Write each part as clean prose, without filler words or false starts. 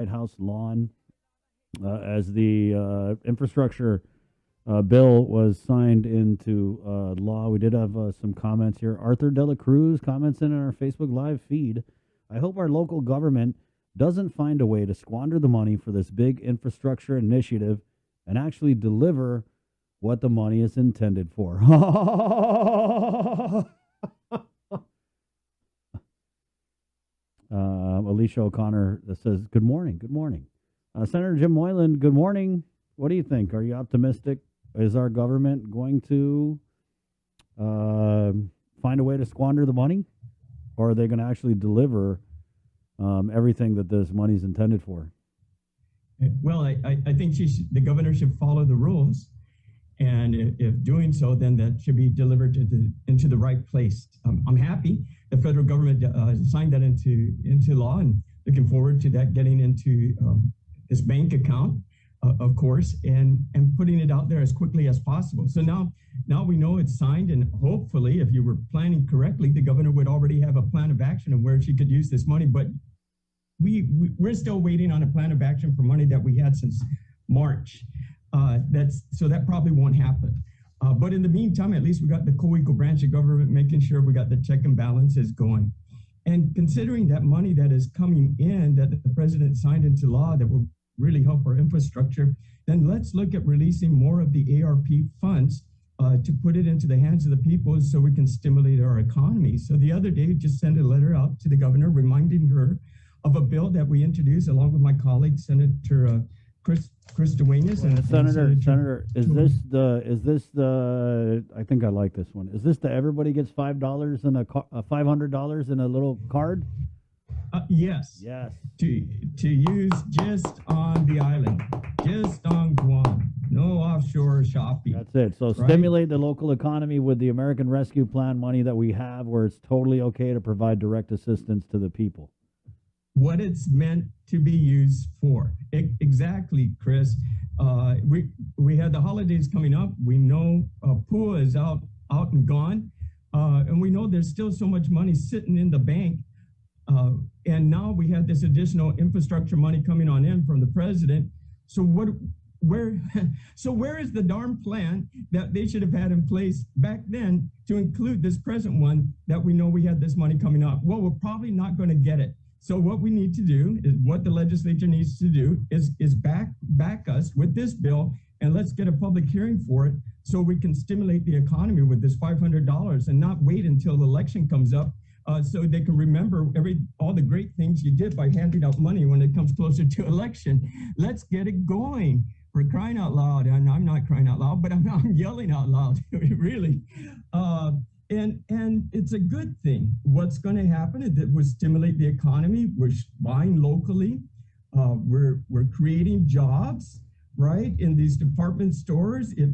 White House lawn as the infrastructure bill was signed into law. We did have some comments here. Arthur Dela Cruz comments in our Facebook Live feed. I hope our local government doesn't find a way to squander the money for this big infrastructure initiative and actually deliver what the money is intended for. Alicia O'Connor says, good morning. Good morning. Senator Jim Moylan, good morning. What do you think? Are you optimistic? Is our government going to find a way to squander the money? Or are they going to actually deliver everything that this money is intended for? Well, I think the governor should follow the rules. And if doing so, then that should be delivered into the right place. I'm happy the federal government signed that into law, and looking forward to that getting into his bank account, of course, and putting it out there as quickly as possible. So now we know it's signed, and hopefully, if you were planning correctly, the governor would already have a plan of action of where she could use this money. But we're still waiting on a plan of action for money that we had since March. So that probably won't happen. But in the meantime, at least we got the co-equal branch of government making sure we got the check and balances going. And considering that money that is coming in, that the president signed into law that will really help our infrastructure, then let's look at releasing more of the ARP funds to put it into the hands of the people so we can stimulate our economy. So the other day, just sent a letter out to the governor reminding her of a bill that we introduced along with my colleague, Senator Chris Duenas. And Senator, is this the? I think I like this one. Is this the everybody gets $5 and $500 in a little card? Yes. Yes. To use just on the island, just on Guam, no offshore shopping. That's it. So right? Stimulate the local economy with the American Rescue Plan money that we have, where it's totally okay to provide direct assistance to the people. What it's meant to be used for. Exactly, Chris. We had the holidays coming up. We know PUA is out and gone. And we know there's still so much money sitting in the bank. And now we have this additional infrastructure money coming on in from the president. So where is the darn plan that they should have had in place back then to include this present one that we know we had this money coming up? Well, we're probably not going to get it. So what we need to do is what the legislature needs to do is back us with this bill, and let's get a public hearing for it so we can stimulate the economy with this $500 and not wait until the election comes up so they can remember all the great things you did by handing out money when it comes closer to election. Let's get it going. We're crying out loud, and I'm not crying out loud, but I'm yelling out loud, really. And it's a good thing. What's going to happen is that we'll stimulate the economy. We're buying locally. We're creating jobs, right, in these department stores. If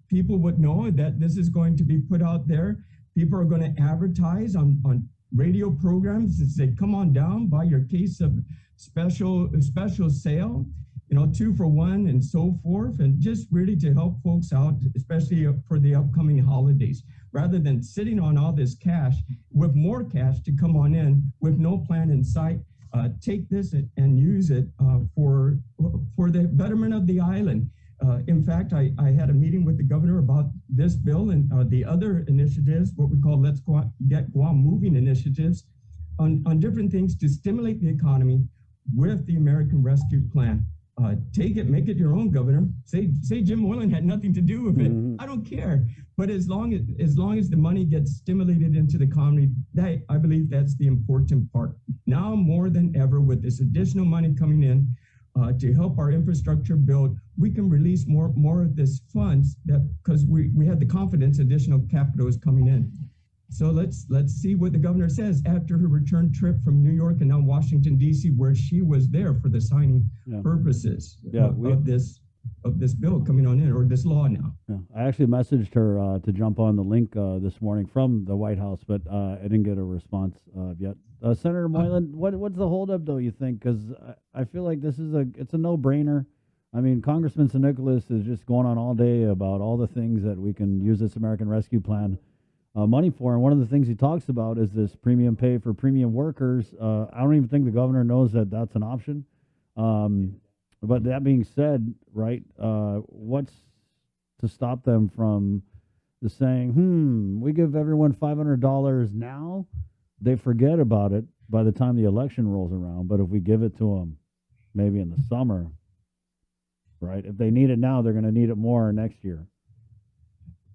people would know that this is going to be put out there, people are going to advertise on radio programs and say, come on down, buy your case of special sale, 2 for $1 and so forth, and just really to help folks out, especially for the upcoming holidays, rather than sitting on all this cash with more cash to come on in with no plan in sight. Take this and use it for the betterment of the island. In fact, I had a meeting with the governor about this bill and the other initiatives, what we call Let's Get Guam Moving initiatives, on different things to stimulate the economy with the American Rescue Plan. Take it, make it your own, Governor. Say Jim Moylan had nothing to do with it. Mm-hmm. I don't care. But as long as the money gets stimulated into the economy, I believe that's the important part. Now more than ever, with this additional money coming in to help our infrastructure build, we can release more of this funds because we had the confidence additional capital is coming in. So let's see what the governor says after her return trip from New York and now Washington, D.C., where she was there for the signing purposes of this bill coming on in, or this law now. Yeah. I actually messaged her to jump on the link this morning from the White House, but I didn't get a response yet. Senator Moylan, what's the holdup, though, you think? Because I feel like it's a no-brainer. I mean, Congressman St. Nicholas is just going on all day about all the things that we can use this American Rescue Plan money for, and one of the things he talks about is this premium pay for premium workers. I don't even think the governor knows that that's an option. Um, but that being said, right, what's to stop them from just saying, we give everyone $500 now, they forget about it by the time the election rolls around. But if we give it to them maybe in the summer, right, if they need it now, they're going to need it more next year.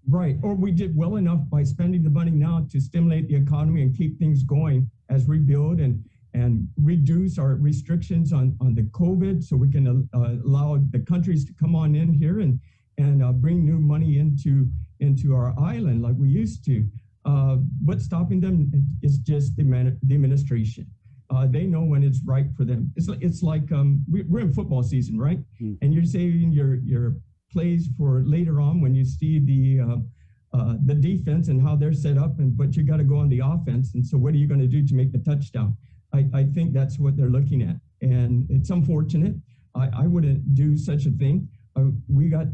Right. Or we did well enough by spending the money now to stimulate the economy and keep things going as we build and reduce our restrictions on the COVID, so we can allow the countries to come on in here and bring new money into our island like we used to. What's stopping them is just the administration. They know when it's right for them. It's like we're in football season, right? And you're saving your plays for later on when you see the defense and how they're set up, but you got to go on the offense. And so what are you going to do to make the touchdown? I think that's what they're looking at, and it's unfortunate. I wouldn't do such a thing. We have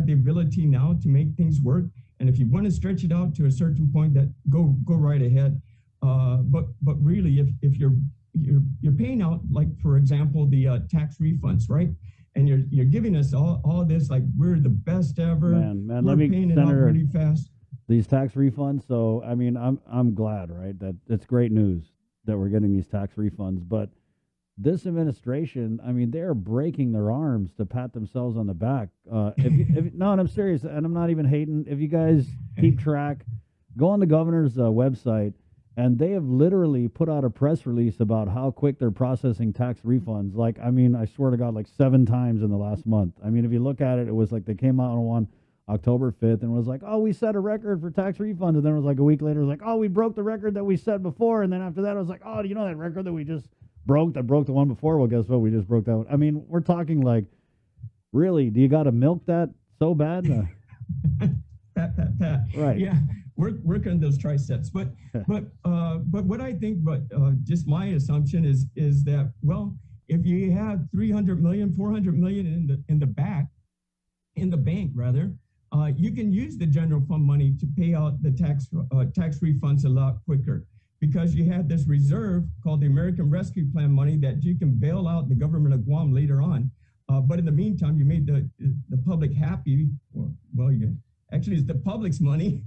the ability now to make things work, and if you want to stretch it out to a certain point, that go right ahead. But really, if you're paying out, like for example, the tax refunds, right? And you're giving us all this like we're the best ever. Man, we're let me, paying it Senator, out really fast. These tax refunds. So I mean, I'm glad, right? That it's great news that we're getting these tax refunds. But this administration, I mean, they're breaking their arms to pat themselves on the back. No, and I'm serious, and I'm not even hating. If you guys keep track, go on the governor's website. And they have literally put out a press release about how quick they're processing tax refunds. Like, I mean, I swear to God, like 7 times in the last month. I mean, if you look at it, it was like they came out on October 5th and was like, oh, we set a record for tax refunds. And then it was like a week later, it was like, oh, we broke the record that we set before. And then after that, it was like, oh, do you know that record that we just broke that broke the one before? Well, guess what? We just broke that one. I mean, we're talking like, really, do you got to milk that so bad? Pat. Right. Yeah. Work on those triceps, but what I think, just my assumption is that, well, if you have 300 million, 400 million in the bank rather, you can use the general fund money to pay out the tax refunds a lot quicker, because you have this reserve called the American Rescue Plan money that you can bail out the government of Guam later on. But in the meantime, you made the public happy. Well, actually, it's the public's money,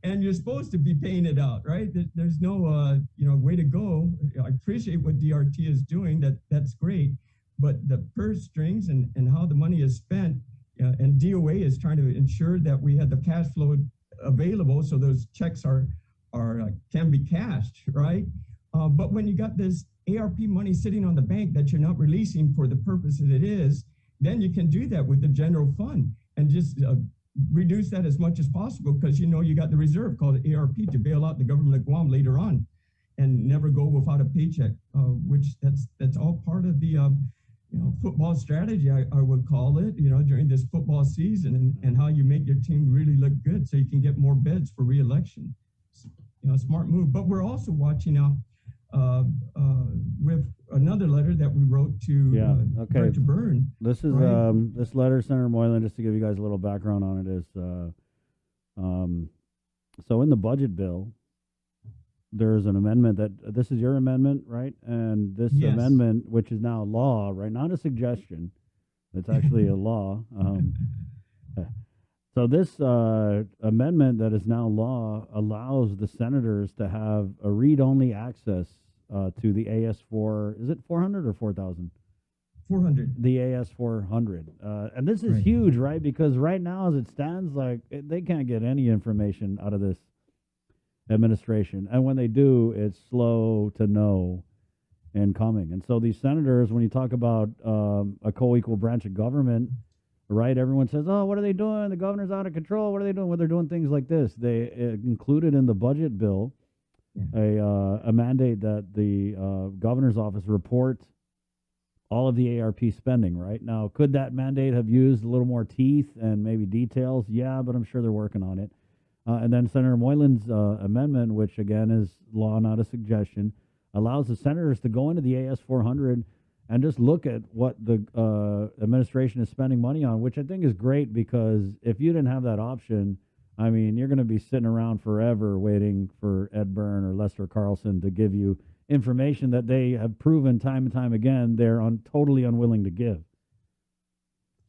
and you're supposed to be paying it out, right? There's no, way to go. I appreciate what DRT is doing. That's great, but the purse strings and how the money is spent, and DOA is trying to ensure that we have the cash flow available so those checks can be cashed, right? But when you got this ARP money sitting on the bank that you're not releasing for the purpose that it is, then you can do that with the general fund and just reduce that as much as possible, because you got the reserve called ARP to bail out the government of Guam later on and never go without a paycheck, which that's all part of the football strategy, I would call it, during this football season, and how you make your team really look good so you can get more beds for re-election. Smart move. But we're also watching out with another letter that we wrote to Director Byrne. This is right? This letter, Senator Moylan, just to give you guys a little background on it, is so in the budget bill, there's an amendment that this is your amendment, right? And this amendment, which is now law, right? Not a suggestion, it's actually a law. So this amendment that is now law allows the senators to have a read-only access to the AS4. Is it 400 or 4,000? 400. The AS400. And this is huge, right? Because right now, as it stands, they can't get any information out of this administration. And when they do, it's slow to no in coming. And so these senators, when you talk about a co-equal branch of government, right, everyone says, oh, what are they doing? The governor's out of control. What are they doing? Well, they're doing things like this. They included in the budget bill a mandate that the governor's office report all of the ARP spending, right? Now, could that mandate have used a little more teeth and maybe details? Yeah, but I'm sure they're working on it. And then Senator Moylan's amendment, which again is law, not a suggestion, allows the senators to go into the AS400 and just look at what the administration is spending money on, which I think is great, because if you didn't have that option, I mean, you're going to be sitting around forever waiting for Ed Byrne or Lester Carlson to give you information that they have proven time and time again they're totally unwilling to give.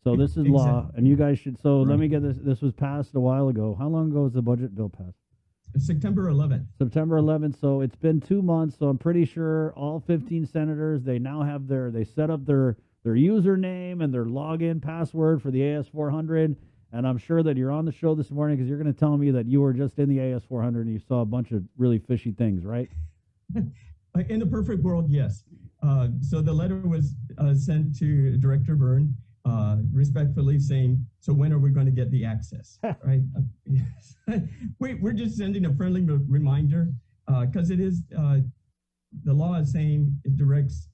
So this is law, and you guys should. So let me get this. This was passed a while ago. How long ago was the budget bill passed? September 11th. September 11th. So it's been 2 months. So I'm pretty sure all 15 senators, they now have they set up their username and their login password for the AS400. And I'm sure that you're on the show this morning because you're going to tell me that you were just in the AS400 and you saw a bunch of really fishy things, right? In the perfect world, yes. So the letter was sent to Director Byrne, respectfully saying, so when are we going to get the access, right? We're just sending a friendly reminder because it is, the law is saying it directs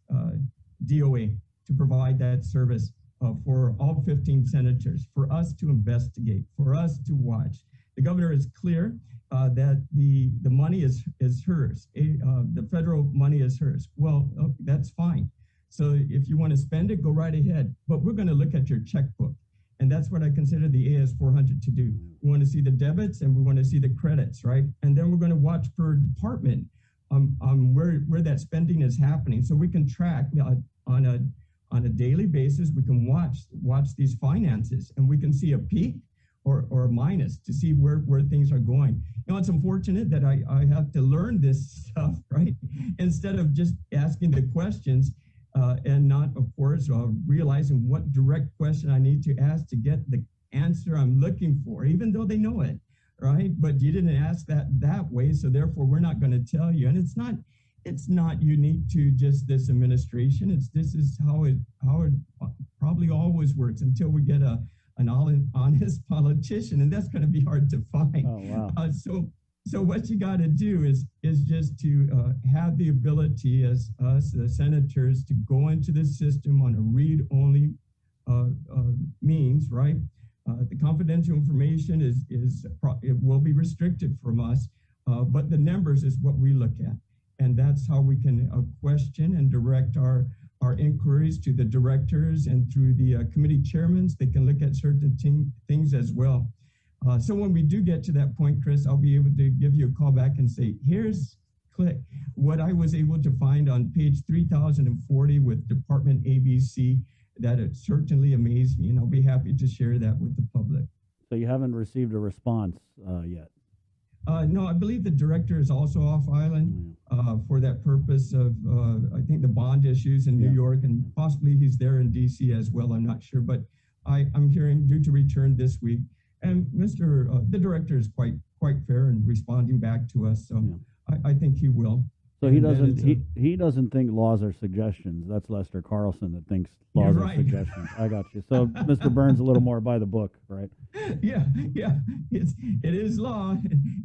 DOA to provide that service for all 15 senators, for us to investigate, for us to watch. The governor is clear that the money is hers. The federal money is hers. Well, that's fine. So if you want to spend it, go right ahead. But we're going to look at your checkbook. And that's what I consider the AS400 to do. We want to see the debits and we want to see the credits, right? And then we're going to watch per department where that spending is happening. So we can track on a daily basis, we can watch these finances and we can see a peak or a minus to see where things are going. You know, it's unfortunate that I have to learn this stuff, right? Instead of just asking the questions and not, of course, realizing what direct question I need to ask to get the answer I'm looking for, even though they know it, right? But you didn't ask that way, so therefore we're not going to tell you. And it's not unique to just this administration. This is how it probably always works until we get an honest politician, and that's going to be hard to find. Oh, wow. So what you got to do is just to have the ability as us, the senators, to go into the system on a read-only means, right? The confidential information it will be restricted from us, but the numbers is what we look at. And that's how we can question and direct our inquiries to the directors and through the committee chairmen. They can look at certain things as well. So when we do get to that point, Chris, I'll be able to give you a call back and say, click what I was able to find on page 3040 with Department ABC. That it certainly amazed me, and I'll be happy to share that with the public. So you haven't received a response yet? No, I believe the director is also off island for that purpose of, I think, the bond issues in New York, and possibly he's there in DC as well. I'm not sure, but I'm hearing due to return this week. And the director is quite fair in responding back to us, so I think he will. So he doesn't think laws are suggestions. That's Lester Carlson that thinks laws are suggestions. I got you. So Mr. Burns a little more by the book, right? Yeah. It is law.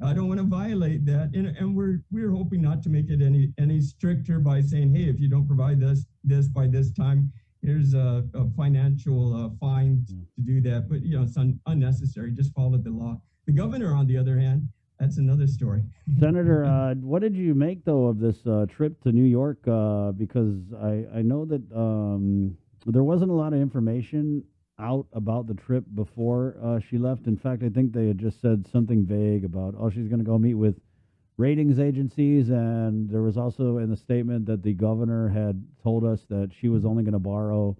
I don't want to violate that, and we're hoping not to make it any stricter by saying, hey, if you don't provide this by this time, here's a financial fine to do that. But it's unnecessary. Just follow the law. The governor, on the other hand, that's another story. Senator, what did you make, though, of this trip to New York? Because I know that there wasn't a lot of information out about the trip before she left. In fact, I think they had just said something vague about, she's going to go meet with ratings agencies. And there was also in the statement that the governor had told us that she was only going to borrow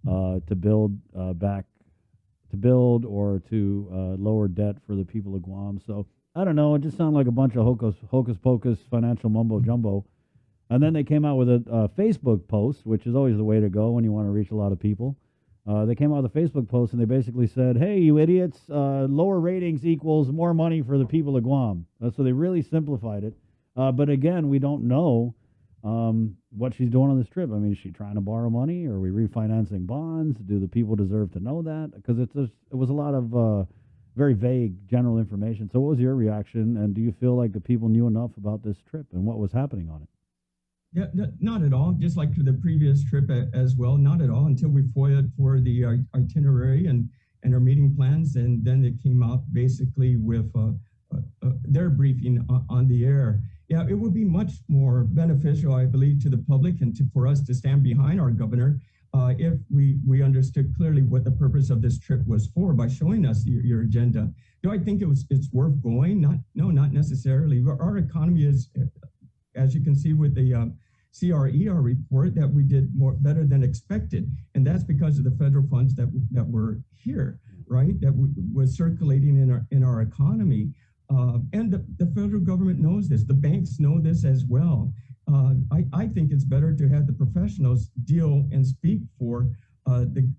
to build or to lower debt for the people of Guam. So I don't know. It just sounded like a bunch of hocus pocus financial mumbo jumbo. And then they came out with a Facebook post, which is always the way to go when you want to reach a lot of people. They came out with a Facebook post and they basically said, hey, you idiots, lower ratings equals more money for the people of Guam. So they really simplified it. But again, we don't know what she's doing on this trip. I mean, is she trying to borrow money? Are we refinancing bonds? Do the people deserve to know that? Because it was a lot of very vague general information. So what was your reaction, and do you feel like the people knew enough about this trip and what was happening on it? Yeah, not at all. Just like to the previous trip as well, not at all until we FOIA'd for the itinerary and our meeting plans, and then it came out basically with their briefing on the air. Yeah, it would be much more beneficial, I believe, to the public and for us to stand behind our governor if we understood clearly what the purpose of this trip was for by showing us your agenda. Do I think it's worth going? Not necessarily. Our economy is as you can see with the CRER report, that we did better than expected, and that's because of the federal funds that were here, right? That was circulating in our economy, and the federal government knows this. The banks know this as well. I think it's better to have the professionals deal and speak for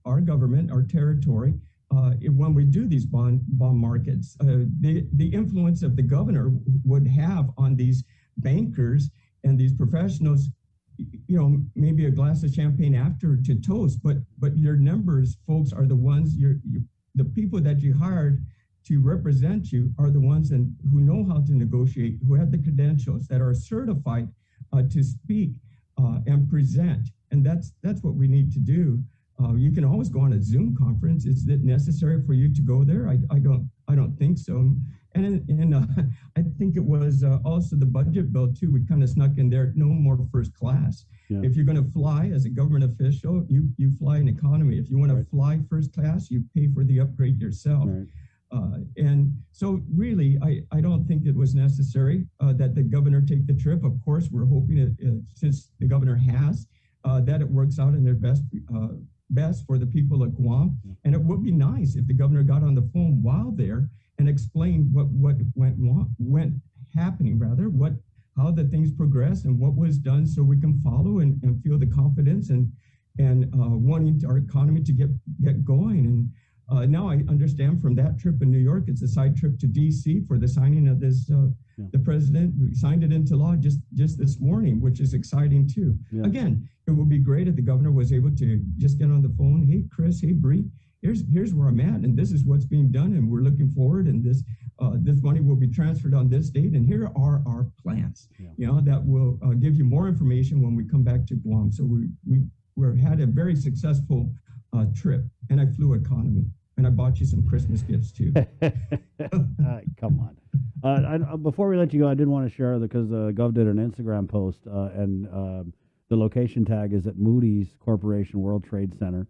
our government, our territory, when we do these bond markets. The influence of the governor would have on these bankers and these professionals, maybe a glass of champagne after to toast, but your numbers, folks, are the ones, the people that you hired to represent you are the ones who know how to negotiate, who have the credentials, that are certified to speak and present. And that's what we need to do. You can always go on a Zoom conference. Is it necessary for you to go there? I don't think so. And I think it was also the budget bill too. We kind of snuck in there, no more first class. Yeah. If you're going to fly as a government official, you fly in economy. If you want to fly first class, you pay for the upgrade yourself. Right. And so really, I don't think it was necessary that the governor take the trip. Of course, we're hoping since the governor has, that it works out in their best for the people of Guam. And it would be nice if the governor got on the phone while there and explained what went happening, how the things progressed and what was done, so we can follow and feel the confidence and wanting our economy to get going. And now I understand from that trip in New York, it's a side trip to DC for the signing of this. The president signed it into law just this morning, which is exciting too. Yeah. Again, it would be great if the governor was able to just get on the phone. Hey, Chris, hey, Bree, here's where I'm at, and this is what's being done, and we're looking forward, and this money will be transferred on this date, and here are our plans. Yeah. That will give you more information when we come back to Guam. So we had a very successful trip, and I flew economy. And I bought you some Christmas gifts too. Come on. Before we let you go, I did want to share, because Gov did an Instagram post, and the location tag is at Moody's Corporation World Trade Center.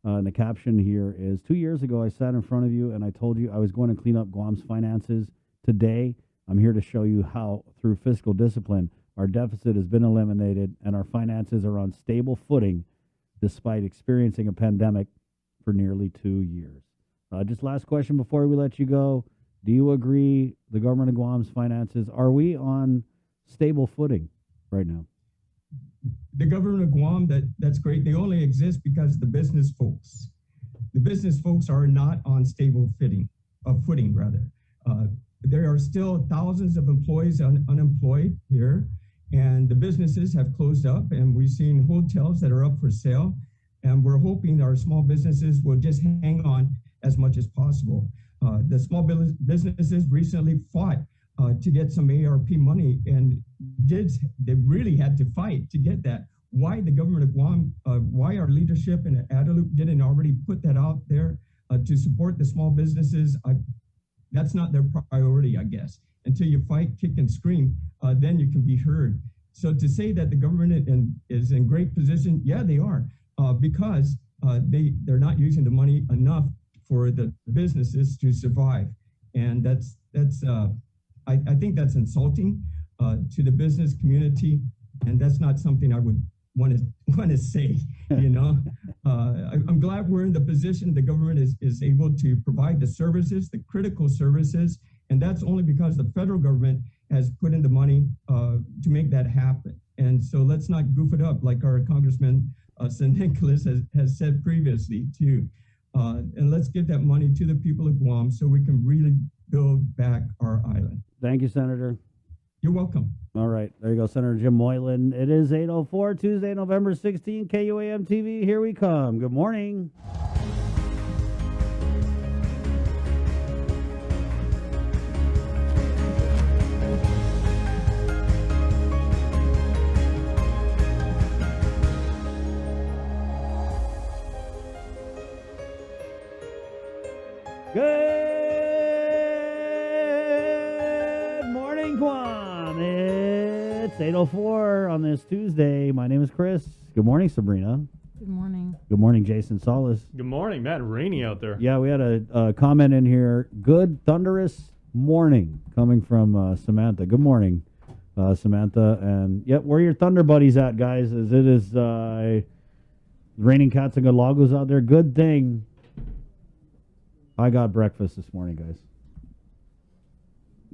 And the caption here is, 2 years ago, I sat in front of you and I told you I was going to clean up Guam's finances. Today, I'm here to show you how, through fiscal discipline, our deficit has been eliminated and our finances are on stable footing despite experiencing a pandemic for nearly 2 years. Just last question before we let you go. Do you agree the government of Guam's finances, are we on stable footing right now? The government of Guam, that's great. They only exist because the business folks are not on stable footing. There are still thousands of employees unemployed here, and the businesses have closed up, and we've seen hotels that are up for sale, and we're hoping our small businesses will just hang on as much as possible. The small businesses recently fought to get some ARP money, and they really had to fight to get that. Why the government of Guam, why our leadership in Adelup didn't already put that out there to support the small businesses, that's not their priority, I guess. Until you fight, kick, and scream, then you can be heard. So to say that the government is in great position, yeah, they are, because they're not using the money enough for the businesses to survive. And I think that's insulting to the business community, and that's not something I would want to say. I'm glad we're in the position the government is able to provide the services, the critical services, and that's only because the federal government has put in the money to make that happen. And so let's not goof it up like our Congressman San Nicolas has said previously too. And let's get that money to the people of Guam so we can really build back our island. Thank you, Senator. You're welcome. All right. There you go, Senator Jim Moylan. It is 8:04, Tuesday, November 16, KUAM TV. Here we come. Good morning. Good morning, Guam. It's 8:04 on this Tuesday. My name is Chris. Good morning, Sabrina. Good morning. Good morning, Jason Solis. Good morning, Matt. Rainy out there. Yeah, we had a comment in here. Good thunderous morning coming from Samantha. Good morning. Samantha, and yep, where are your Thunder buddies at, guys? As it is raining cats and galagos out there. Good thing I got breakfast this morning, guys.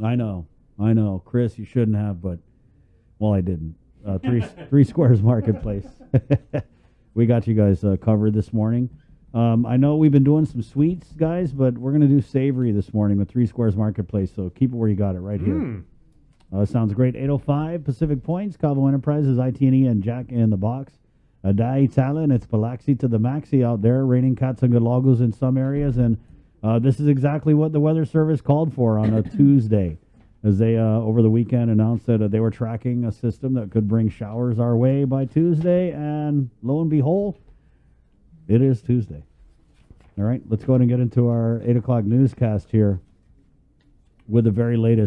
I know, Chris, you shouldn't have, but well, I didn't. Three Squares Marketplace. We got you guys covered this morning. I know we've been doing some sweets, guys, but we're gonna do savory this morning with Three Squares Marketplace. So keep it where you got it, right here. Sounds great. 805 Pacific Points, Cabo Enterprises, IT&E, and Jack in the Box. Dai Talon, it's Biloxi to the Maxi out there. Raining cats and galagos in some areas, and this is exactly what the Weather Service called for on a Tuesday, as they over the weekend announced that they were tracking a system that could bring showers our way by Tuesday, and lo and behold, it is Tuesday. All right, let's go ahead and get into our 8 o'clock newscast here with the very latest.